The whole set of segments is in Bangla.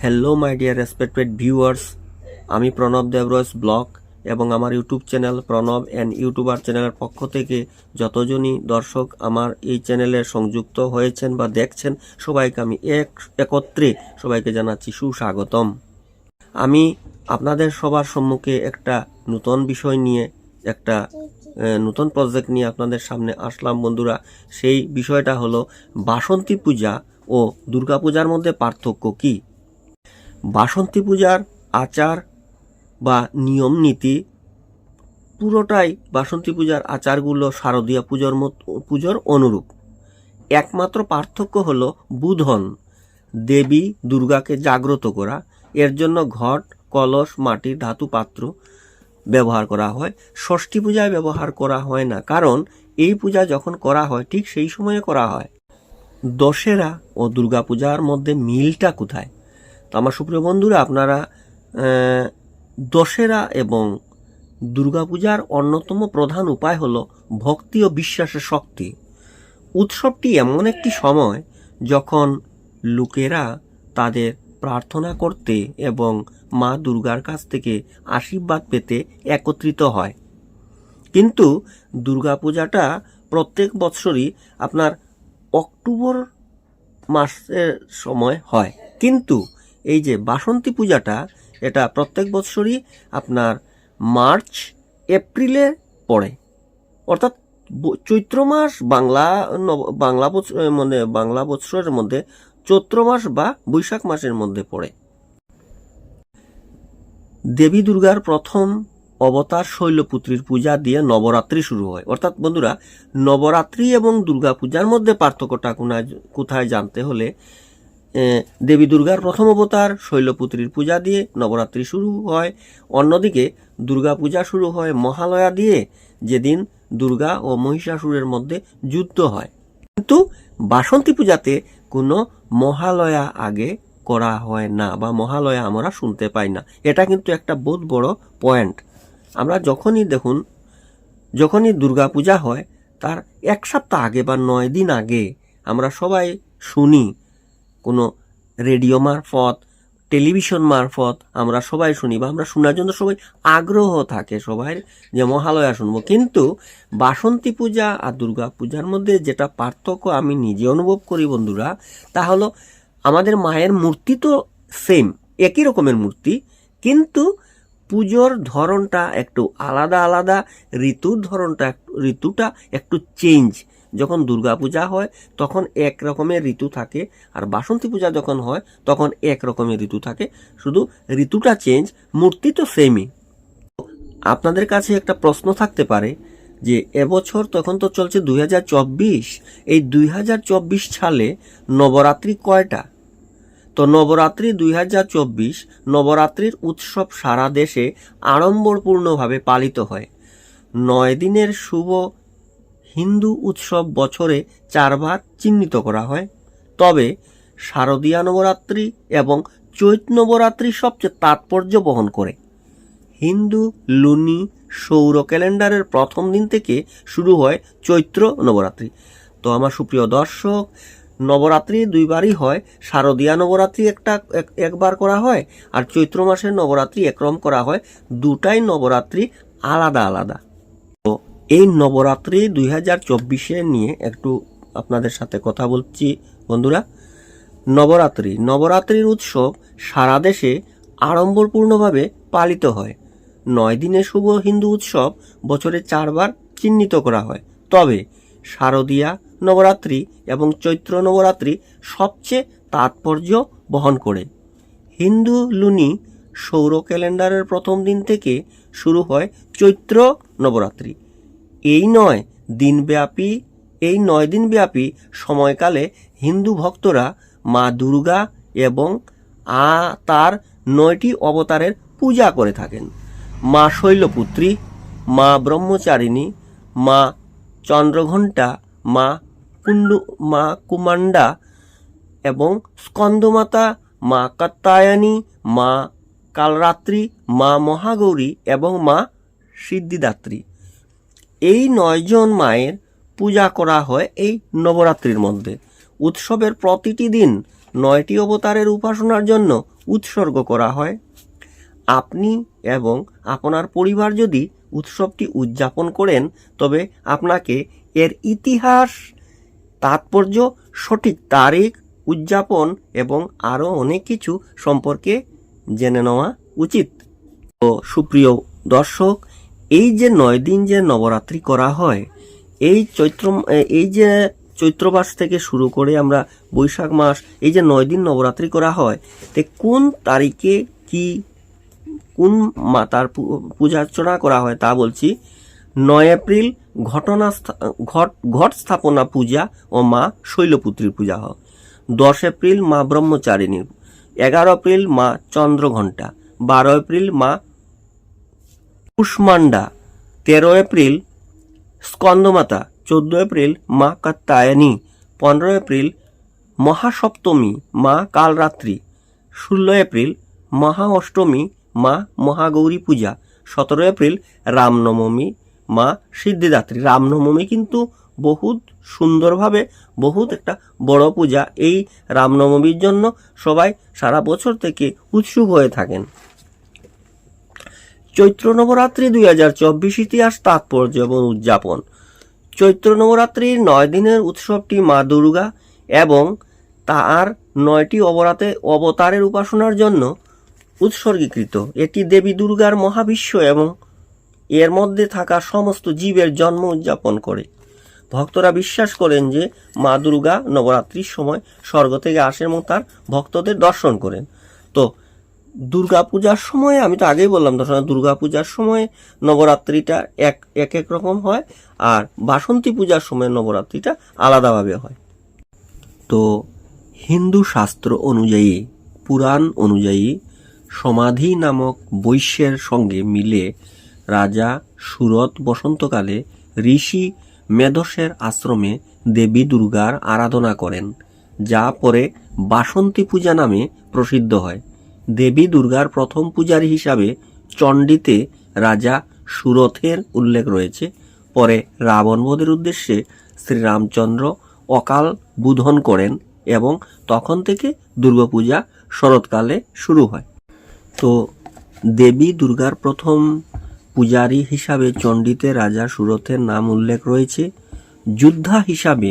Hello my dear respected viewers, আমি প্রণব দেবরস ব্লগ এবং আমার YouTube channel Pranab and YouTuber চ্যানেলের পক্ষ থেকে যতজনই দর্শক আমার এই চ্যানেলে সংযুক্ত হয়েছেন বা দেখছেন সবাইকে আমি একত্রে সবাইকে জানাচ্ছি সুস্বাগতম। আমি আপনাদের সবার সম্মুখে একটা নতুন বিষয় নিয়ে একটা নতুন প্রজেক্ট নিয়ে আপনাদের সামনে আসলাম বন্ধুরা। সেই বিষয়টা হলো বাসন্তী পূজা ও দুর্গা পূজার মধ্যে পার্থক্য কি। বাসন্তী পূজার আচার বা নিয়ম নীতি পুরোটাই বাসন্তী পূজার আচারগুলো শারদীয়া পুজোর অনুরূপ। একমাত্র পার্থক্য হলো বুধন, দেবী দুর্গাকে জাগ্রত করা। এর জন্য ঘট, কলস, মাটির ধাতু পাত্র ব্যবহার করা হয়। ষষ্ঠী পূজায় ব্যবহার করা হয় না, কারণ এই পূজা যখন করা হয় ঠিক সেই সময়ে করা হয়। দশেরা ও দুর্গা পূজার মধ্যে মিলটা কোথায়? তো আমার সুপ্রিয় বন্ধুরা, আপনারা দশেরা এবং দুর্গাপূজার অন্যতম প্রধান উপায় হলো ভক্তি ও বিশ্বাসের শক্তি। উৎসবটি এমন একটি সময় যখন লোকেরা তাদের প্রার্থনা করতে এবং মা দুর্গার কাছ থেকে আশীর্বাদ পেতে একত্রিত হয়। কিন্তু দুর্গাপূজাটা প্রত্যেক বছরই আপনার অক্টোবর মাসের সময় হয়, কিন্তু এই যে বাসন্তী পূজাটা এটা প্রত্যেক বছরই আপনার মার্চ এপ্রিলে পড়ে, অর্থাৎ চৈত্র মাস বাংলা বছরের মধ্যে চৈত্র মাস বা বৈশাখ মাসের মধ্যে পড়ে। দেবী দুর্গার প্রথম অবতার শৈলপুত্রীর পূজা দিয়ে নবরাত্রি শুরু হয়। অর্থাৎ বন্ধুরা, নবরাত্রি এবং দুর্গা পূজার মধ্যে পার্থক্যটা কোথায় জানতে হলে দেবী দুর্গার প্রথম অবতার শৈলপুত্রীর পূজা দিয়ে নবরাত্রি শুরু হয়। অন্যদিকে দুর্গা পূজা শুরু হয় মহালয়া দিয়ে, যেদিন দুর্গা ও মহিষাসুরের মধ্যে যুদ্ধ হয়। কিন্তু বাসন্তী পূজাতে কোনো মহালয়া আগে করা হয় না বা মহালয়া আমরা শুনতে পাই না। এটা কিন্তু একটা বহুত বড় পয়েন্ট। আমরা যখনই দুর্গা পূজা হয় তার এক সপ্তাহ আগে বা 9 দিন আগে আমরা সবাই শুনি, কোনো রেডিও মারফত, টেলিভিশন মারফত আমরা সবাই শুনি বা আমরা শোনার জন্য সবাই আগ্রহ থাকে সবাই যে মহালয়া শুনবো। কিন্তু বাসন্তী পূজা আর দুর্গা পূজার মধ্যে যেটা পার্থক্য আমি নিজে অনুভব করি বন্ধুরা, তা হলো আমাদের মায়ের মূর্তি তো সেম, একই রকমের মূর্তি, কিন্তু পুজোর ধরনটা একটু আলাদা, ঋতুটা একটু চেঞ্জ। যখন দুর্গা পূজা হয় তখন এক রকমের ঋতু থাকে, আর বাসন্তী পূজা যখন হয় তখন এক রকমের ঋতু থাকে, শুধু ঋতুটা চেঞ্জ, মূর্তি তো সেমই। আপনাদের কাছে একটা প্রশ্ন থাকতে পারে যে এবছর তখন তো চলছে 2024, এই 2024 সালে নবরাত্রি কয়টা? তো নবরাত্রি 2024 নবরাত্রির উৎসব সারা দেশে আড়ম্বরপূর্ণভাবে পালিত হয়। 9 দিনের শুভ হিন্দু উৎসব বছরে 4 বার চিহ্নিত করা হয়। তবে শারদীয়া নবরাত্রি এবং চৈত্র নবরাত্রি সবচেয়ে তাৎপর্য বহন করে। হিন্দু লুনি সৌর ক্যালেন্ডারের প্রথম দিন থেকে শুরু হয় চৈত্র নবরাত্রি। তো আমার সুপ্রিয় দর্শক, নবরাত্রি দুইবারই হয়। শারদীয়া নবরাত্রি একবার করা হয়, আর চৈত্র মাসের নবরাত্রি একরকম করা হয়। দুটাই নবরাত্রি আলাদা। তো এই নবরাত্রি 2024 নিয়ে একটু আপনাদের সাথে কথা বলছি বন্ধুরা। নবরাত্রির উৎসব সারা দেশে আড়ম্বরপূর্ণভাবে পালিত হয়। 9 দিনের শুভ হিন্দু উৎসব বছরে 4 বার চিহ্নিত করা হয়। তবে শারদীয়া নবরাত্রি এবং চৈত্র নবরাত্রি সবচেয়ে তাৎপর্য বহন করে। হিন্দু লুনি সৌর ক্যালেন্ডারের প্রথম দিন থেকে শুরু হয় চৈত্র নবরাত্রি। এই 9 দিনব্যাপী সময়কালে হিন্দু ভক্তরা মা দুর্গা এবং তার 9টি অবতারের পূজা করে থাকেন। মা শৈলপুত্রী, মা ব্রহ্মচারিণী, মা চন্দ্রঘণ্টা, মা কুমান্ডা এবং স্কন্দমাতা, মা কাত্যায়নী, মা কালরাত্রি, মা মহাগৌরী এবং মা সিদ্ধিদাত্রী। এই 9 জন মায়ের পূজা করা হয় এই নবরাত্রির মধ্যে। উৎসবের প্রতিটি দিন 9টি অবতারের উপাসনার জন্য উৎসর্গ করা হয়। আপনি এবং আপনার পরিবার যদি উৎসবটি উদযাপন করেন তবে আপনাকে এর ইতিহাস, তাৎপর্য, সঠিক তারিখ, উদযাপন এবং আরও অনেক কিছু সম্পর্কে জেনে নেওয়া উচিত। তো সুপ্রিয় দর্শক, এই যে 9 দিন যে নবরাত্রি করা হয়, এই যে চৈত্র মাস থেকে শুরু করে আমরা বৈশাখ মাস, এই যে 9 দিন নবরাত্রি করা হয়, তে কোন তারিখে কি কোন মাতার পূজা অর্চনা করা হয় তা বলছি। 9 এপ্রিল ঘট স্থাপনা পূজা ও মা শৈলপুত্রীর পূজা হয়। 10 এপ্রিল মা ব্রহ্মচারিণীর, 11 এপ্রিল মা চন্দ্রঘণ্টা, 12 এপ্রিল মা কুষ্মান্ডা, 13 এপ্রিল স্কন্দমাতা, 14 এপ্রিল মা কাত্যায়নী, 15 এপ্রিল মহাসপ্তমী মা কালরাত্রি, 16 এপ্রিল মহা অষ্টমী মা মহাগৌরী পূজা, 17 এপ্রিল রামনবমী মা সিদ্ধিদাত্রী। রামনবমী কিন্তু বহুত সুন্দরভাবে, বহুত একটা বড় পূজা। এই রামনবমীর জন্য সবাই সারা বছর থেকে উৎসুক হয়ে থাকেন। চৈত্র নবরাত্রি 2024 ইতিহাস, তাৎপর্য এবং উদযাপন। চৈত্র নবরাত্রির 9 দিনের উৎসবটি মা দুর্গা এবং তার 9টি অবতারের উপাসনার জন্য উৎসর্গীকৃত। এটি দেবী দুর্গার মহাবিশ্ব এবং এর মধ্যে থাকা সমস্ত জীবের জন্ম উদযাপন করে। ভক্তরা বিশ্বাস করেন যে মা দুর্গা নবরাত্রির সময় স্বর্গ থেকে আসেন এবং তার ভক্তদের দর্শন করেন। তো দুর্গা পূজার সময়, আমি তো আগেই বললাম, দুর্গা পূজার সময় নবরাত্রিটা এক রকম হয়, আর বাসন্তী পূজার সময় নবরাত্রিটা আলাদাভাবে হয়। তো হিন্দু শাস্ত্র অনুযায়ী, পুরাণ অনুযায়ী, সমাধি নামক বৈশ্যের সঙ্গে মিলে রাজা সুরত বসন্তকালে ঋষি মেধসের আশ্রমে দেবী দুর্গার আরাধনা করেন, যা পরে বাসন্তী পূজা নামে প্রসিদ্ধ হয়। দেবী দুর্গার প্রথম পূজারী হিসাবে চণ্ডীতে রাজা সুরথের উল্লেখ রয়েছে। পরে রাবণ বধের উদ্দেশ্যে শ্রীরামচন্দ্র অকাল বোধন করেন এবং তখন থেকে দুর্গাপূজা শরৎকালে শুরু হয়। তো দেবী দুর্গার প্রথম পূজারী হিসাবে চণ্ডীতে রাজা সুরথের নাম উল্লেখ রয়েছে। যোদ্ধা হিসাবে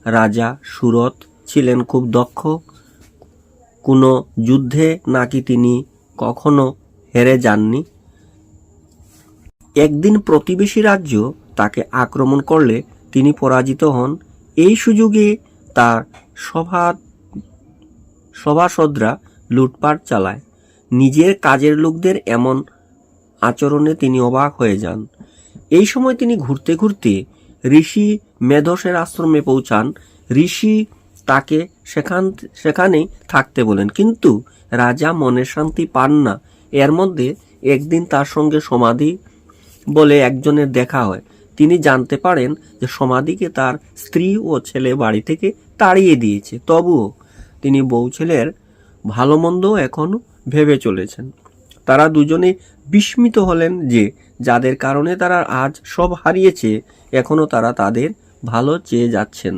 রাজা সুরথ ছিলেন খুব দক্ষ। কোনো যুদ্ধে নাকি তিনি কখনো হেরে যাননি। একদিন প্রতিবেশী রাজ্য তাকে আক্রমণ করলে তিনি পরাজিত হন। এই সুযোগে তার সভাসদরা লুটপাট চালায়। নিজের কাজের লোকদের এমন আচরণে তিনি অবাক হয়ে যান। এই সময় তিনি ঘুরতে ঘুরতে ঋষি মেধসের আশ্রমে পৌঁছান। ঋষি তাকে সেখানেই থাকতে বলেন, কিন্তু রাজা মনের শান্তি পান না। এর মধ্যে একদিন তার সঙ্গে সমাধি বলে একজনের দেখা হয়। তিনি জানতে পারেন যে সমাধিকে তার স্ত্রী ও ছেলে বাড়ি থেকে তাড়িয়ে দিয়েছে, তবুও তিনি বউ ছেলের ভালো মন্দ এখনো ভেবে চলেছেন। তারা দুজনে বিস্মিত হলেন যে যাদের কারণে তারা আজ সব হারিয়েছে, এখনো তারা তাদের ভালো চেয়ে যাচ্ছেন।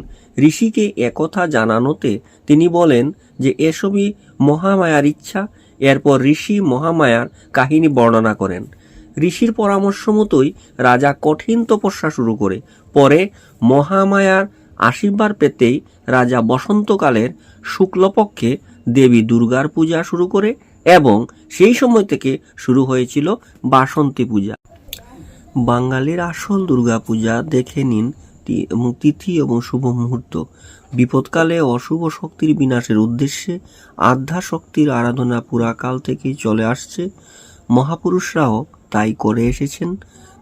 ঋষিকে একথা জানানোতে তিনি বলেন যে এসবই মহামায়ার ইচ্ছা। এরপর ঋষি মহামায়ার কাহিনী বর্ণনা করেন। ঋষির পরামর্শ মতোই রাজা কঠিন তপস্যা শুরু করে। পরে মহামায়ার আশীর্বাদ পেতেই রাজা বসন্তকালের শুক্লপক্ষে দেবী দুর্গার পূজা শুরু করে এবং সেই সময় থেকে শুরু হয়েছিল বাসন্তী পূজা। বাঙালির আসল দুর্গা পূজা দেখে নিন তিথি এবং শুভ মুহূর্ত। বিপদকালে অশুভ শক্তির বিনাশের উদ্দেশ্যে আধ্যা শক্তির আরাধনা পুরাকাল থেকেই চলে আসছে। মহাপুরুষরাও তাই করে এসেছেন।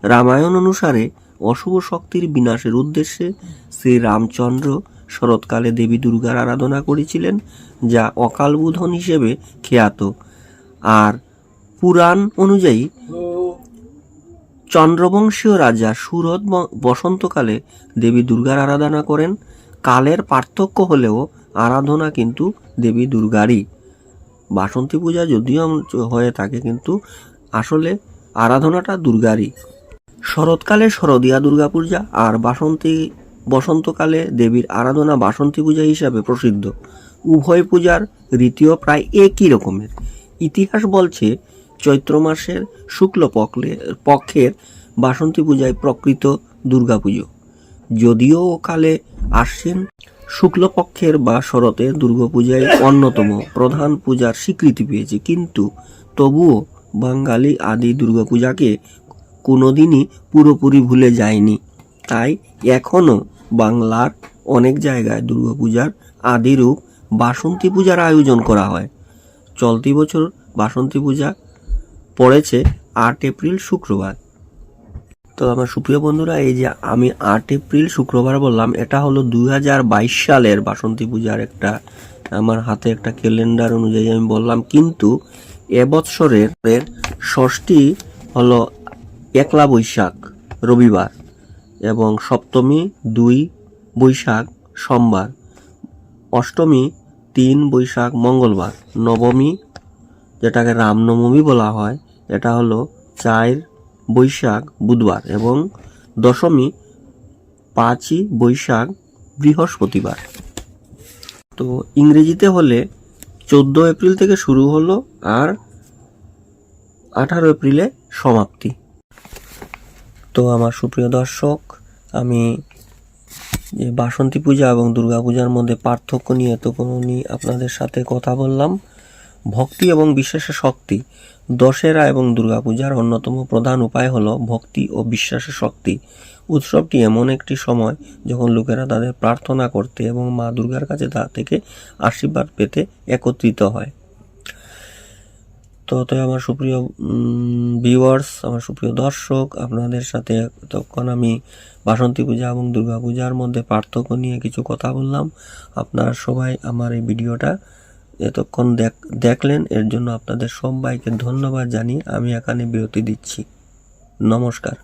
রামায়ণ অনুসারে অশুভ শক্তির বিনাশের উদ্দেশ্যে শ্রীরামচন্দ্র শরৎকালে দেবী দুর্গার আরাধনা করেছিলেন, যা অকাল বোধন হিসেবে খ্যাত। আর পুরাণ অনুযায়ী চন্দ্রবংশীয় রাজা সুরত বসন্তকালে দেবী দুর্গার আরাধনা করেন। কালের পার্থক্য হলেও আরাধনা কিন্তু দেবী দুর্গারই। বাসন্তী পূজা যদিও হয়ে থাকে, কিন্তু আসলে আরাধনাটা দুর্গারই। শরৎকালে শরদিয়া দুর্গা পূজা আর বসন্তকালে দেবীর আরাধনা বাসন্তী পূজা হিসাবে প্রসিদ্ধ। উভয় পূজার রীতিও প্রায় একই রকমের। ইতিহাস বলছে চৈত্র মাসের শুক্ল পক্ষের বাসন্তী পূজায় প্রকৃত দুর্গাপুজো। যদিও কালে আশ্বিন শুক্লপক্ষের বা শরতে দুর্গাপূজায় অন্যতম প্রধান পূজার স্বীকৃতি পেয়েছে, কিন্তু তবুও বাঙালি আদি দুর্গাপূজাকে কোনোদিনই পুরোপুরি ভুলে যায়নি। তাই এখনও বাংলার অনেক জায়গায় দুর্গাপূজার আদিরূপ বাসন্তী পূজার আয়োজন করা হয়। চলতি বছর বাসন্তী পূজা পড়েছে 8 এপ্রিল শুক্রবার। তো আমার সুপ্রিয় বন্ধুরা, এই যে আমি 8 এপ্রিল শুক্রবার বললাম, এটা হলো 2022 সালের বাসন্তী পূজার একটা আমার হাতে একটা ক্যালেন্ডার অনুযায়ী আমি বললাম, কিন্তু এবছরের ষষ্ঠী হলো 1 বৈশাখ রবিবার এবং সপ্তমী 2 বৈশাখ সোমবার, অষ্টমী 3 বৈশাখ মঙ্গলবার, নবমী যেটাকে রামনবমী বলা হয় এটা হলো 4 বৈশাখ বুধবার এবং দশমী 5 বৈশাখ বৃহস্পতিবার। তো ইংরেজিতে হলে 14 এপ্রিল থেকে শুরু হলো আর 18 এপ্রিলে সমাপ্তি। তো আমার সুপ্রিয় দর্শক, আমি যে বাসন্তী পূজা এবং দুর্গা পূজার মধ্যে পার্থক্য নিয়ে এতক্ষণই আপনাদের সাথে কথা বললাম। ভক্তি এবং বিশ্বাসের শক্তি। দশেরা এবং দুর্গাপূজার অন্যতম প্রধান উপায় হলো ভক্তি ও বিশ্বাসের শক্তি। উৎসবটি এমন একটি সময় যখন লোকেরা তাদের প্রার্থনা করতে এবং মা দুর্গার কাছে তা থেকে আশীর্বাদ পেতে একত্রিত হয়। তো আমার সুপ্রিয় ভিউয়ার্স, আমার সুপ্রিয় দর্শক, আপনাদের সাথে তখন আমি বাসন্তী পূজা এবং দুর্গা পূজার মধ্যে পার্থক্য নিয়ে কিছু কথা বললাম। আপনারা সবাই আমার এই ভিডিওটা এতক্ষণ দেখলেন, এর জন্য আপনাদের সবাইকে ধন্যবাদ জানিয়ে আমি এখানে বিরতি দিচ্ছি। নমস্কার।